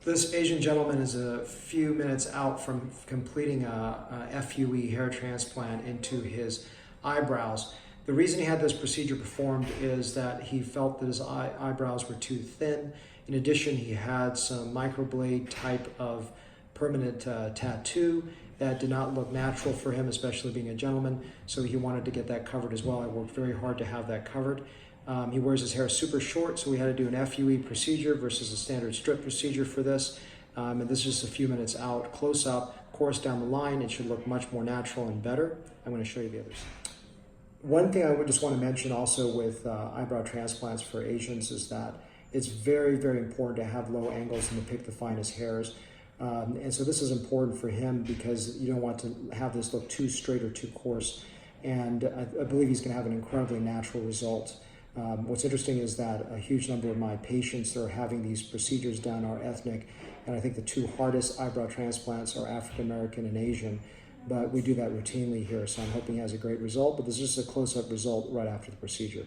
This Asian gentleman is a few minutes out from completing a FUE hair transplant into his eyebrows. The reason he had this procedure performed is that he felt that his eyebrows were too thin. In addition, he had some microblade type of permanent tattoo that did not look natural for him, especially being a gentleman, so he wanted to get that covered as well. I worked very hard to have that covered. He wears his hair super short, so we had to do an FUE procedure versus a standard strip procedure for this. And this is just a few minutes out, close up. Of course, down the line, it should look much more natural and better. I'm going to show you the others. One thing I would just want to mention also with eyebrow transplants for Asians is that it's very, very important to have low angles and to pick the finest hairs. And so this is important for him because you don't want to have this look too straight or too coarse. And I believe he's going to have an incredibly natural result. What's interesting is that a huge number of my patients that are having these procedures done are ethnic, and I think the two hardest eyebrow transplants are African American and Asian, but we do that routinely here, so I'm hoping he has a great result, but this is just a close-up result right after the procedure.